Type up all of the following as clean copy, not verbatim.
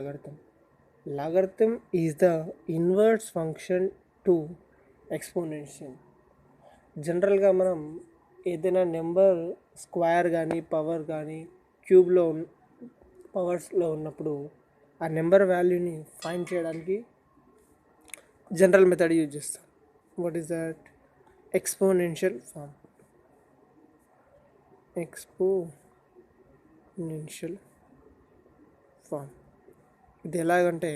logarithm. Logarithm is the inverse function to exponential. జనరల్గా మనం ఏదైనా నెంబర్ స్క్వేర్ కానీ పవర్ కానీ క్యూబ్లో పవర్స్లో ఉన్నప్పుడు ఆ నెంబర్ వాల్యూని ఫైండ్ చేయడానికి జనరల్ మెథడ్ యూజ్ చేస్తాం. What is that? Exponential form. Exponential form ఇది ఎలాగంటే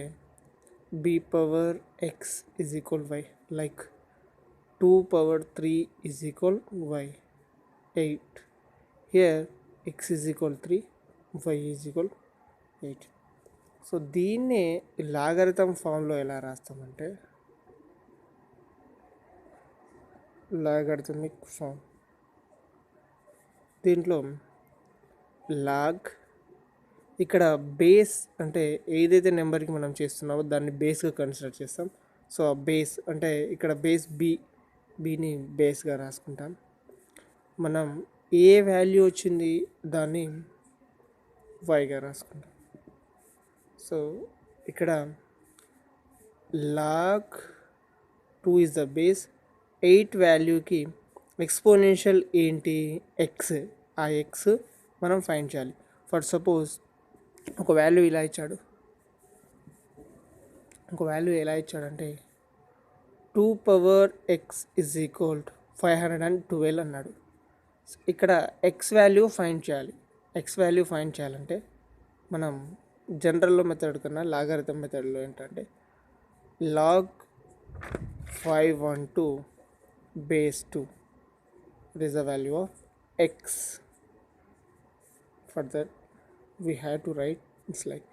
b power x is equal y, like 2 power 3 is equal y 8. Here x is equal 3, y is equal 8. So దీన్నే logarithm ఫామ్లో ఎలా రాస్తామంటే logarithmic form. దీంట్లో log ఇక్కడ base అంటే ఏదైతే నెంబర్కి మనం చేస్తున్నామో దాన్ని బేస్గా కన్సిడర్ చేస్తాం. సో ఆ బేస్ అంటే ఇక్కడ బేస్ బీని బేస్గా రాసుకుంటాం. మనం ఏ వాల్యూ వచ్చింది దాన్ని వైగా రాసుకుంటాం. సో ఇక్కడ లాగ్ 2 ఇస్ ద బేస్. 8 వాల్యూకి ఎక్స్పోనెన్షియల్ ఏంటి? ఎక్స్. ఆ ఎక్స్ మనం ఫైండ్ చేయాలి. ఫర్ సపోజ్ ఒక వాల్యూ ఎలా ఇచ్చాడంటే 2 పవర్ ఎక్స్ ఇజ్ ఈక్వల్ 512 అన్నాడు. ఇక్కడ ఎక్స్ వాల్యూ ఫైండ్ చేయాలంటే మనం జనరల్ మెథడ్ కన్నా లాగరిథం మెథడ్లో ఏంటంటే log 512 base 2, it is the value of x. For that we have to write, it's like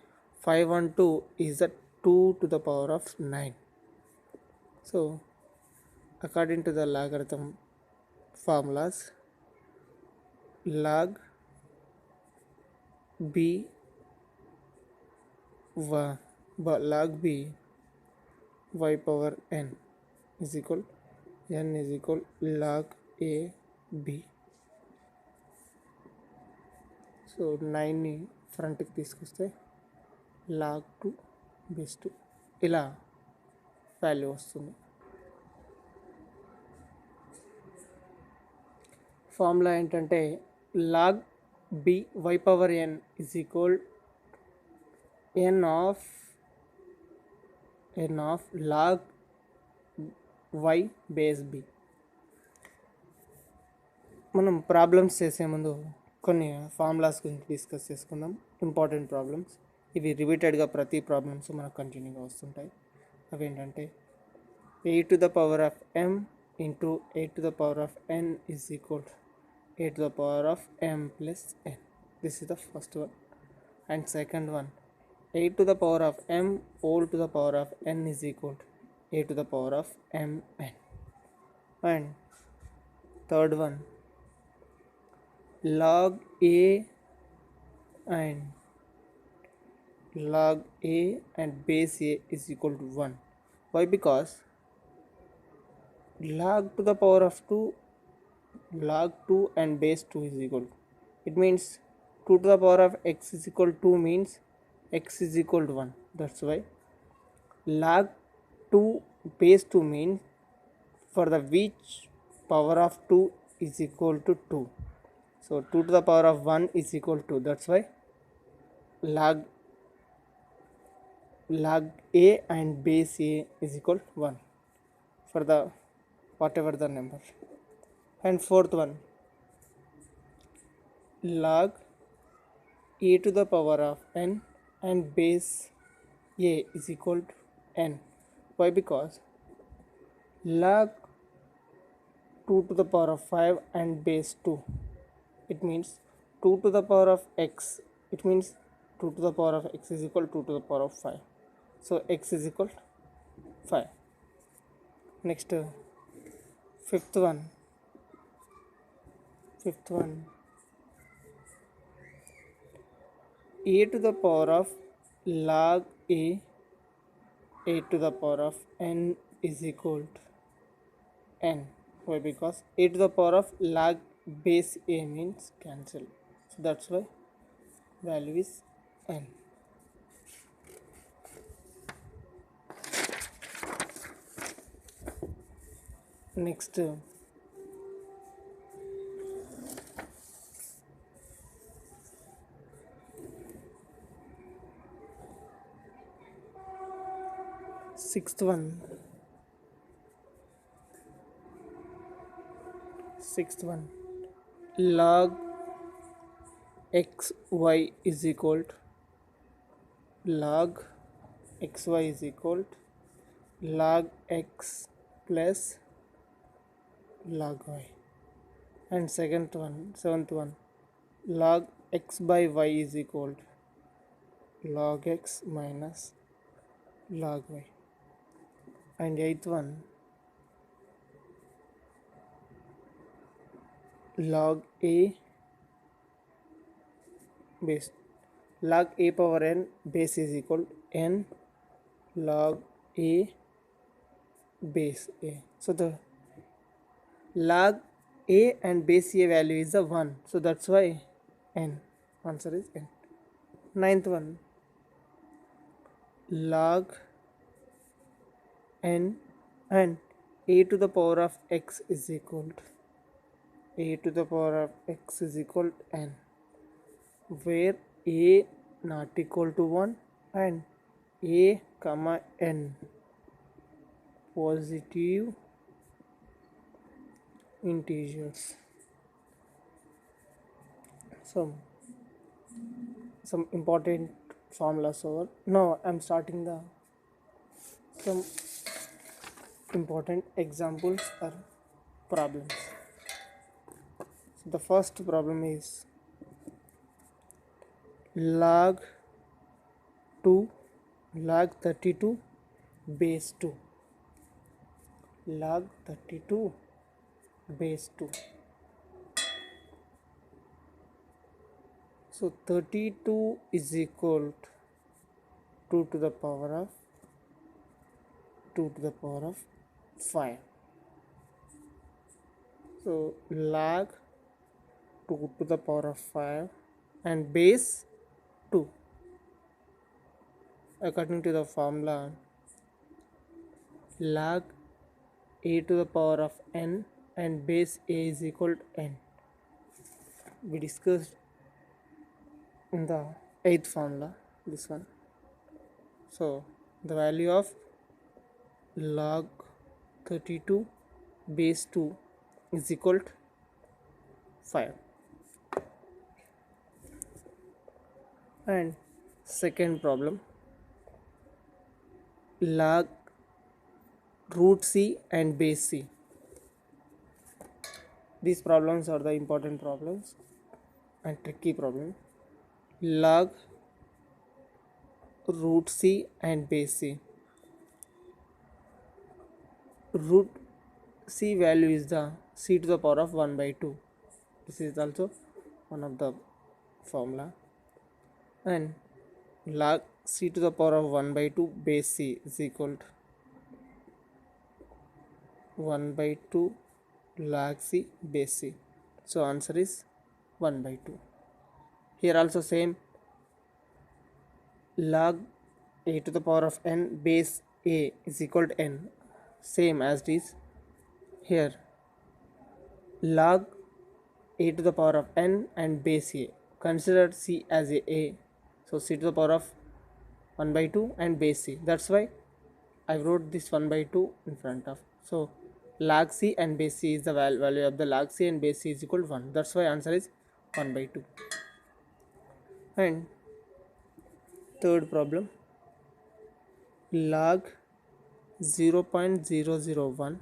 512 is the 2 to the power of 9. So according to the logarithm formulas, log b y power n is equal log a b. So 9ని ఫ్రంట్కి తీసుకొస్తే log 2 base 2 ఇలా value వస్తుంది. Formula ఏంటంటే log B Y power N is equal N of log Y base B. మనం problems చేసే ముందు కొన్ని ఫార్ములాస్ గురించి డిస్కస్ చేసుకుందాం. ఇంపార్టెంట్ ప్రాబ్లమ్స్ ఇవి రిపీటెడ్గా ప్రతి ప్రాబ్లమ్స్ మనకు కంటిన్యూగా వస్తుంటాయి. అవి ఏంటంటే a to the power of m into a to the power of n is equal to a to the power of m plus n. This is the first one. And second one, a to the power of m whole to the power of n is equal to a to the power of mn. And third one, log a and base a is equal to 1. Why? Because log to the power of 2 and base 2 is equal to, it means 2 to the power of x is equal to 2 means x is equal to 1. That's why log 2 base 2 means for the which power of 2 is equal to 2. So 2 to the power of 1 is equal to, that's why log a and base a is equal to 1 for the whatever the number. And fourth one, log a to the power of n and base a is equal to n. Why? Because log 2 to the power of 5 and base 2, it means 2 to the power of x, it means 2 to the power of x is equal to 2 to the power of 5. So x is equal to 5. Next, fifth one, a to the power of log a to the power of n is equal to n. Why? Because a to the power of log base a means cancel, so that's why value is n. Next, sixth one. Sixth one. Log xy is equal to log xy is equal to log x plus log y. And seventh one, log x by y is equal to log x minus log y. And eighth one, log a base, log a power n base is equal to n log a base a. So the log a and base a value is the 1, so that's why n. Answer is n. Ninth one, log n and a to the power of x is equal to a to the power of x is equal to n, where a not equal to 1 and a comma n positive integers. Some important formulas over. Now I'm starting the some important examples or problems. So the first problem is log 2 log 32 base 2, log 32 base 2. So 32 is equal to 2 to the power of 5. So log 2 to the power of 5 and base 2. According to the formula, log a to the power of n and base a is equal to n. We discussed in the 8th formula, this one. So the value of log 32 base 2 is equal to 5. And second problem, log root c and base c. These problems are the important problems and tricky problem. Log root c and base c. Root c value is the c to the power of 1 by 2. This is also one of the formula. And log c to the power of 1 by 2 base c is equal to 1 by 2 log c base c. So answer is 1 by 2. Here also same, log a to the power of n base a is equal to n, same as it is here. Log a to the power of n and base a, consider c as a, so c to the power of 1 by 2 and base c, that's why I wrote this 1 by 2 in front of. So log c and base c is the value of the log c and base c is equal to 1, that's why answer is 1 by 2. And third problem, log 0.001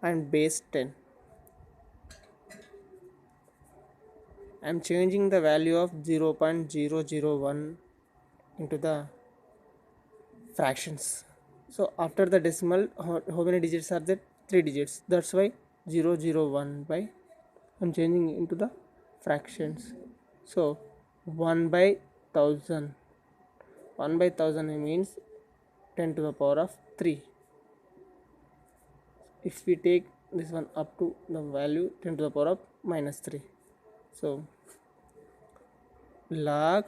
and base 10. I am changing the value of 0.001 into the fractions. So after the decimal, how many digits are there? 3 digits. That's why 001 by, I'm changing into the fractions. So 1 by 1000. 1 by 1000 means 10 to the power of 3. If we take this one up to the value 10 to the power of minus 3. So log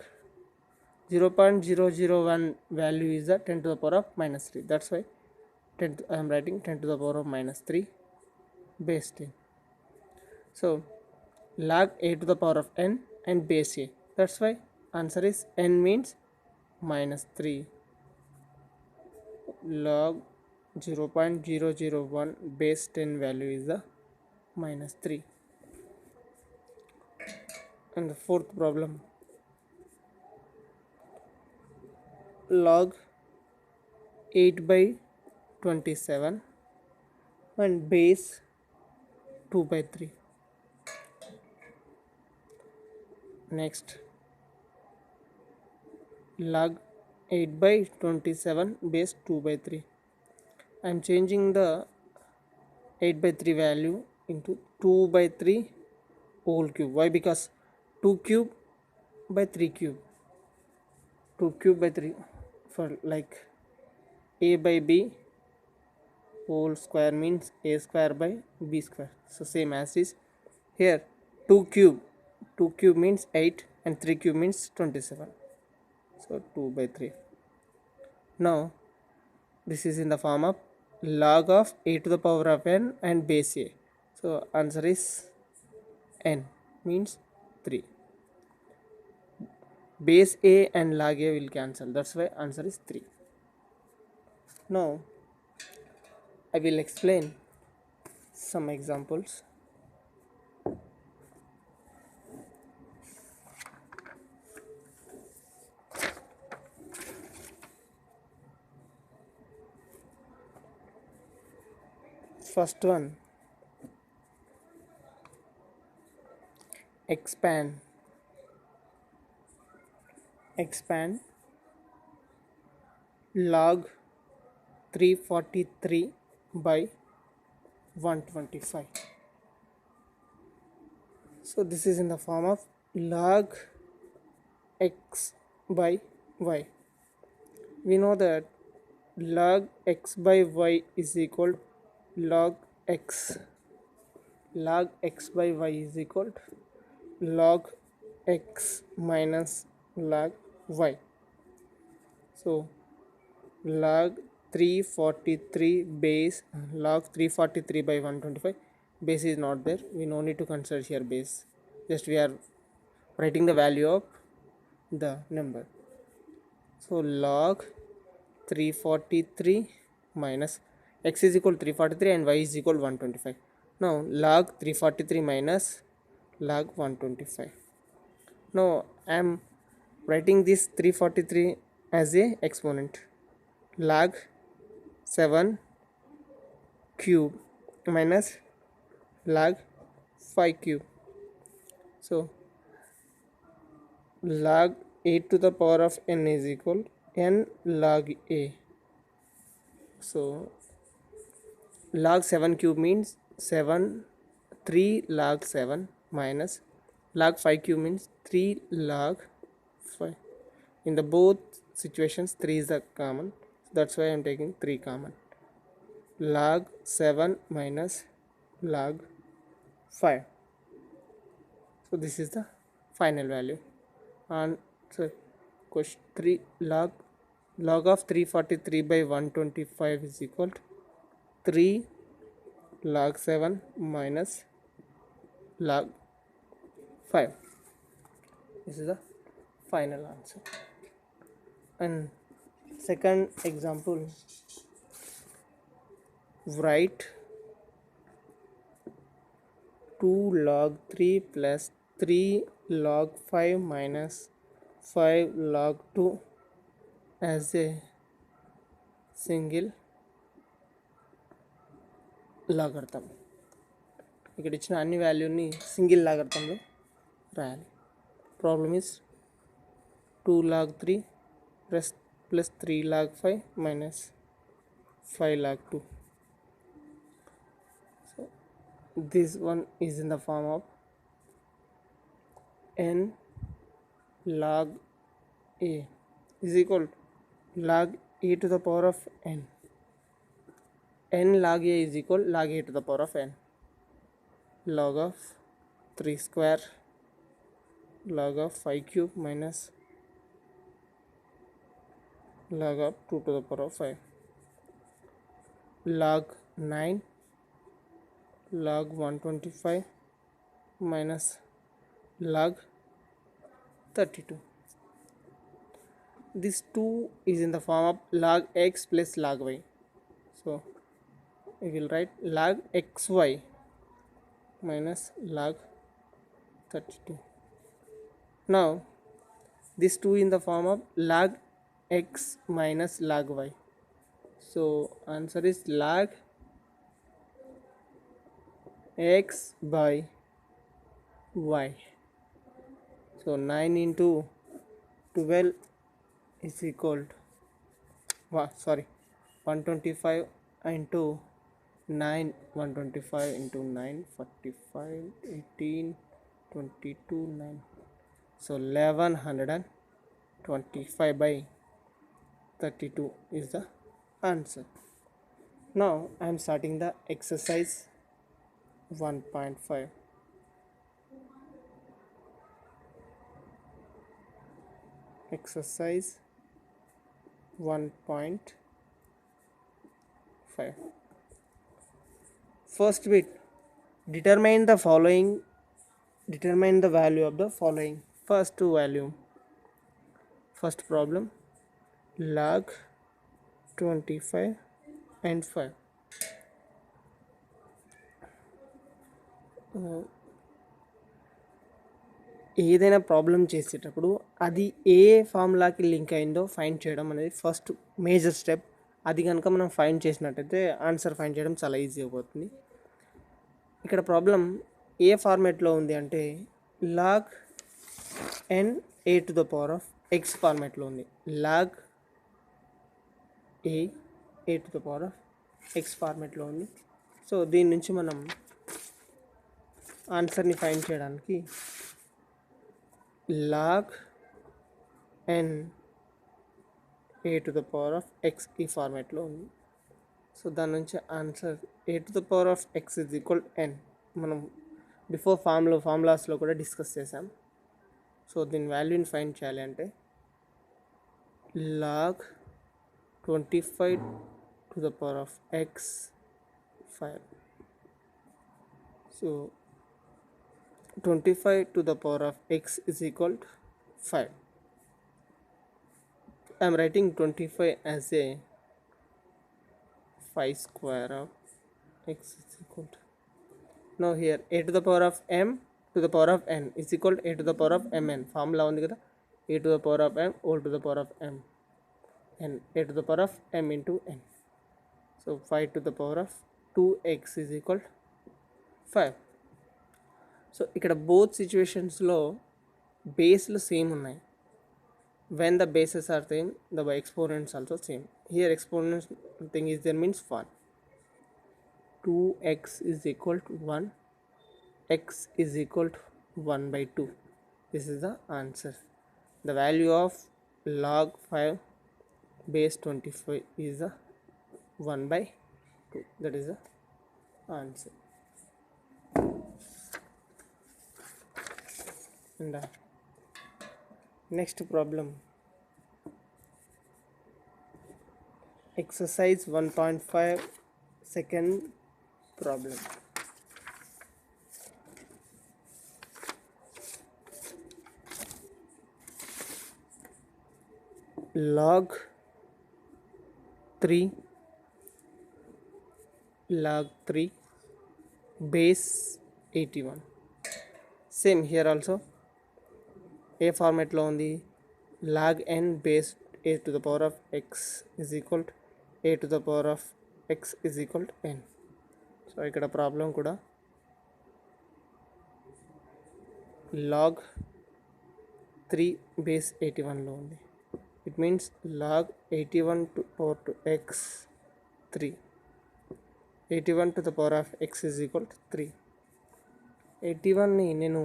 0.001 value is the 10 to the power of minus 3. That's why I am writing 10 to the power of minus 3. base 10. So log a to the power of n and base a. That's why answer is n means minus 3. Log 0.001 base 10 value is the minus 3. And the fourth problem, log 8 by 27 and base 2 by 3. Next, log 8 by 27 base 2 by 3. I am changing the 8 by 3 value into 2 by 3 whole cube. Why? Because 2 cube by 3 cube. 2 cube by 3 for like a by b whole square means a square by b square. So same as is here. 2 cube. 2 cube means 8 and 3 cube means 27. So 2 by 3. Now this is in the form of log of a to the power of n and base a. So answer is n means 3. Base a and log a will cancel. That's why answer is 3. Now I will explain some examples. First one, expand log 343 by 125. So this is in the form of log x by y. We know that log x by y is equal to log x. Log x by y is equal to log x minus log y. So log 343 base log 343 by 125, base is not there. We no need to consider here base. Just we are writing the value of the number. So log 343 minus x is equal to 343 and y is equal to 125. Now log 343 minus log 125. Now I am writing this 343 as a exponent. Log 7 cube minus log 5 cube. So log a to the power of n is equal n log a. So log 7 cube means 7, 3 log 7 minus log 5 cube means 3 log 5. In the both situations 3 is the common. That's why I am taking 3 common. Log 7 minus log 5. So this is the final value. And so question 3 log of 343 by 125 is equal to 3 log 7 minus log 5. This is the final answer. And second example, write 2 log 3 plus 3 log 5 minus 5 log 2 as a single logarithm. ఇక్కడ ఇచ్చిన అన్ని వాల్యూని single లాగర్థంలో రాయాలి. Problem is 2 log 3 plus 3 log 5 minus 5 log 2. So this one is in the form of n log a is equal to log a to the power of n. n log a is equal log a to the power of n. Log of 3 square log of 5 cube minus log of 2 to the power of 5. Log 9 log 125 minus log 32. This 2 is in the form of log x plus log y. So we will write log xy minus log 32. Now this 2 in the form of log x minus log y. So answer is log x by y. So 9 into 12 is equal to 125 into 9, 125 into 9, 45, 18, 22, 9. So 1125 by 32 is the answer. Now I am starting the exercise 1.5. Exercise 1.5. First bit, determine the value of the following. First value, first problem, log 25 and 5. ఏదైనా problem చేసేటప్పుడు అది ఏ ఫార్ములాకి link అయిందో find చేయడం అనేది first major step. అది కనుక మనం find చేసినట్టయితే ఆన్సర్ ఫైండ్ చేయడం చాలా ఈజీ అయిపోతుంది. ఇక్కడ ప్రాబ్లం ఏ ఫార్మేట్లో ఉంది అంటే log n a to the power of x ఫార్మేట్లో ఉంది. Log a to the power of x ఫార్మేట్లో ఉంది. సో దీని నుంచి మనం ఆన్సర్ని ఫైండ్ చేయడానికి log n a to the power of x ఈ ఫార్మేట్లో ఉంది. సో దాని నుంచి answer a to the power of x is equal n మనం బిఫోర్ ఫార్ములాస్లో కూడా డిస్కస్ చేసాం. సో దీని వాల్యూని ఫైండ్ చేయాలి అంటే log 25 to the power of x 5. So 25 to the power of x is equal to 5. I am writing 25 as a 5 square of x is equal to. Now here a to the power of m to the power of n is equal to a to the power of mn. Formula undi kada, a to the power of m whole to the power of m and a to the power of m into n. So 5 to the power of 2x is equal to 5. So ఇక్కడ both సిచ్యువేషన్స్లో బేస్లు same ఉన్నాయి. When the bases are same the exponents also same. Here exponents thing is there means 1. 2x is equal to 1, x is equal to 1/2. This is the answer. The value of log 5 base 25 is the 1/2. That is the answer. And next problem, exercise 1.5 second problem. log 3 base 81. Same here also. ఏ ఫార్మేట్లో ఉంది, log n base a to the power of x is equal to a to the power of x is equal to n. So ఇక్కడ problem కూడా log 3 base 81లో ఉంది. It means log 81 to power to x 3. 81 to the power of x is equal to 3. 81ని నేను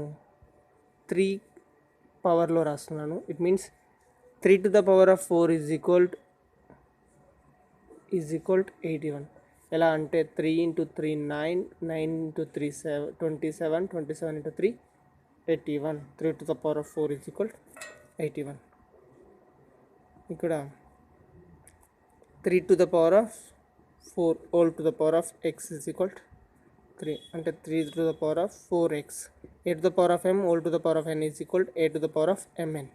3 పవర్లో రాస్తున్నాను. It means 3 to the power of 4 is equal to 81. ఎలా అంటే 3 into 3 9, 9 into 3 27, 27 into 3 81. 3 to the power of 4 is equal to 81. ఇక్కడ 3 to the power of 4 whole to the power of x is equal to 3 అంటే 3 to the power of 4x. a to the power of m whole to the power of n is equal to a to the power of mn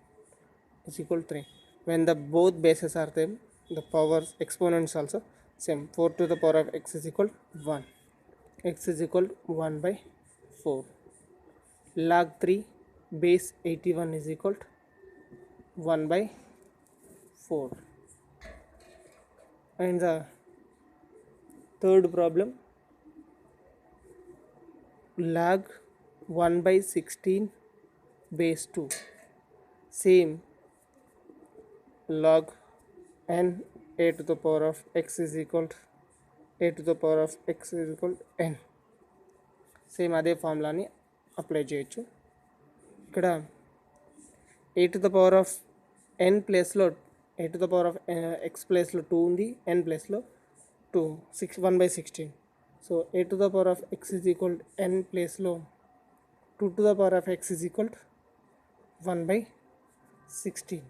is equal to 3. When the both bases are same, the powers exponents also same. 4 to the power of x is equal to 1. X is equal to 1 by 4. Log 3 base 81 is equal to 1 by 4. And the third problem, log 1 by 16 base 2. Same, log n a to the power of x is equal to a to the power of x is equal to n. Same అదే ఫార్ములాని apply చేయొచ్చు. ఇక్కడ a to the power of n ప్లేస్లో a to the power of x ప్లేస్లో 2 ఉంది, n ప్లేస్లో 2 1 by 16. So a to the power of x is equal to n ప్లేస్లో 2 to the power of x is equal to 1 by 16.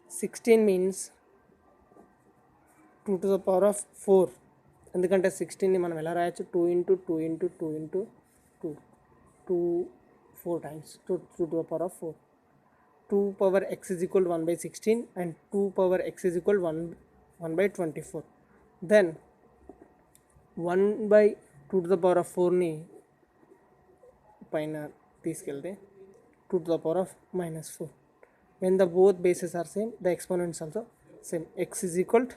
16 means 2 to the power of 4. ఎందుకంటే 16ని మనం ఎలా రాయొచ్చు, 2 into 2 into 2 into 2 2 4 times 2 to the power of 4. 2 power x is equal to 1 by 16 and 2 power x is equal to 1 by 24. Then 1 by 2 to the power of 4ని పైన తీసుకెళ్తే 2 to the power of minus 4. When the both bases are same, the exponents also same. X is equal to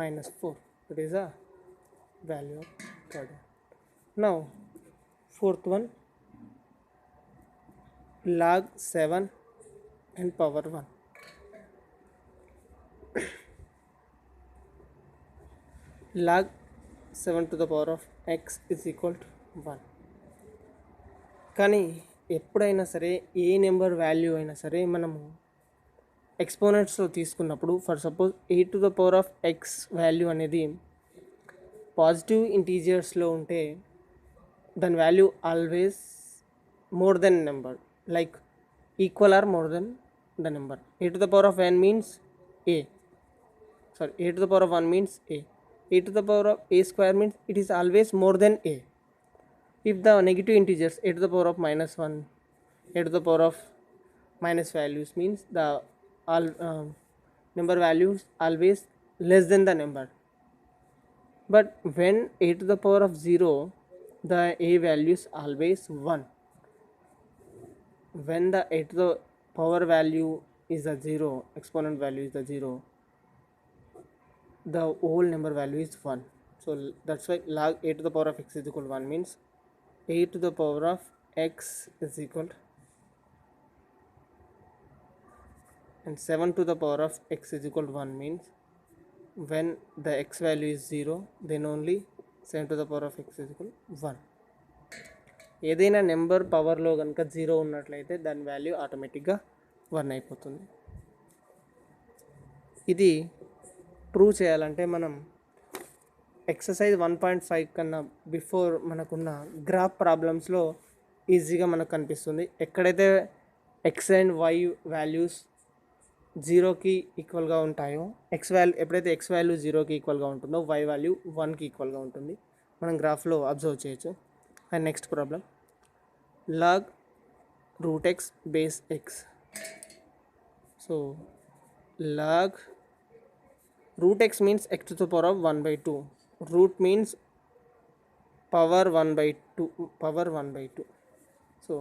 minus 4. It is a value of third one. Now fourth one, log 7 and power 1. Log 7 to the power of x is equal to 1. కానీ ఎప్పుడైనా సరే ఏ number value అయినా సరే మనము ఎక్స్పోనెంట్స్లో తీసుకున్నప్పుడు, for suppose A to the power of X value అనేది positive ఇంటీజర్స్లో ఉంటే దాని value always more than number, like equal or more than the number. A to the power of N means A, sorry A to the power of 1 means A. A to the power of A square means it is always more than A. If the negative integers a to the power of minus 1, a to the power of minus values means the all number values always less than the number. But when a to the power of 0, the a values always 1. When the a to the power value is a 0, exponent value is the 0, the whole number value is 1. So that's why log a to the power of x is equal to 1 means a to the power of x is equal to, and 7 to the power of x is equal to 1 means when the x value is 0, then only 7 to the power of x is equal to 1. ఏదైనా number పవర్లో కనుక 0 ఉన్నట్లయితే దాని value ఆటోమేటిక్గా 1 అయిపోతుంది. ఇది prove చేయాలంటే మనం ఎక్సర్సైజ్ 1.5 కన్నా బిఫోర్ మనకున్న గ్రాఫ్ ప్రాబ్లమ్స్లో ఈజీగా మనకు కనిపిస్తుంది. ఎక్కడైతే ఎక్స్ అండ్ వై వాల్యూస్ 0కి ఈక్వల్గా ఉంటాయో, ఎప్పుడైతే ఎక్స్ వాల్యూ 0కి ఈక్వల్గా ఉంటుందో వై వాల్యూ 1కి ఈక్వల్గా ఉంటుంది, మనం గ్రాఫ్లో అబ్జర్వ్ చేయొచ్చు. And next problem, log root X base X. So log root x means x to the power of 1 by 2. Root means power 1 by 2. So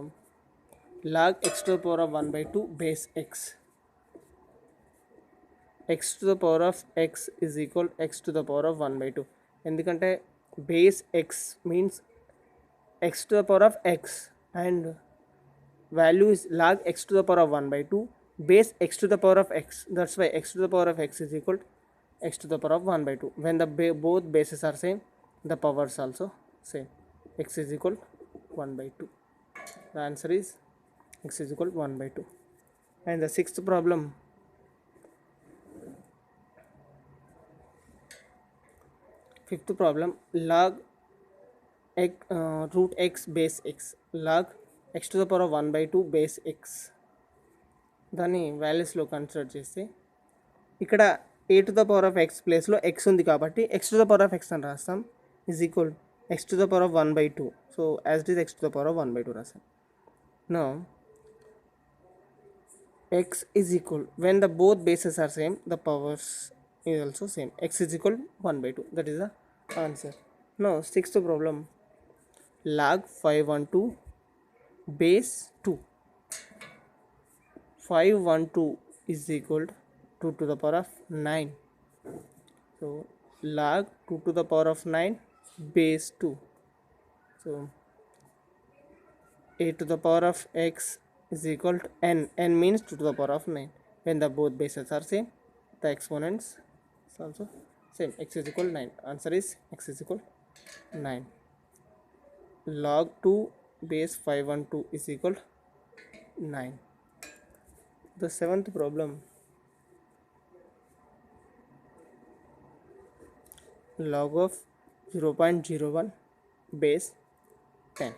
log x to the power of 1 by 2 base x. X to the power of x is equal to x to the power of 1 by 2. ఎందుకంటే base x means x to the power of x and value is log x to the power of 1 by 2 base x to the power of x. That's why x to the power of x is equal to x to the power of 1 by 2. When the both bases are same, the powers also same. X is equal to 1 by 2. The answer is x is equal to 1 by 2. And the sixth problem, fifth problem, log root x base x. Log x to the power of 1 by 2 base x. దాన్ని వాల్యూస్లో consider చేస్తే ఇక్కడ a to the power of x ప్లేస్లో x ఉంది కాబట్టి x to the power of x అని రాస్తాం, is equal x to the power of 1 by 2. So as it is x to the power of 1 by 2 రాసాను. Now x is equal, when the both bases are same, the powers is also same. X is equal 1 by 2. That is the answer. Now sixth problem, log 512 base 2. 512 is equal to 2 to the power of 9. So log 2 to the power of 9 base 2. So a to the power of x is equal to n. N means 2 to the power of 9. When the both bases are same, the exponents is also same. X is equal 9. Answer is x is equal 9. Log 2 base 512 is equal 9. The seventh problem, log of 0.01 base 10.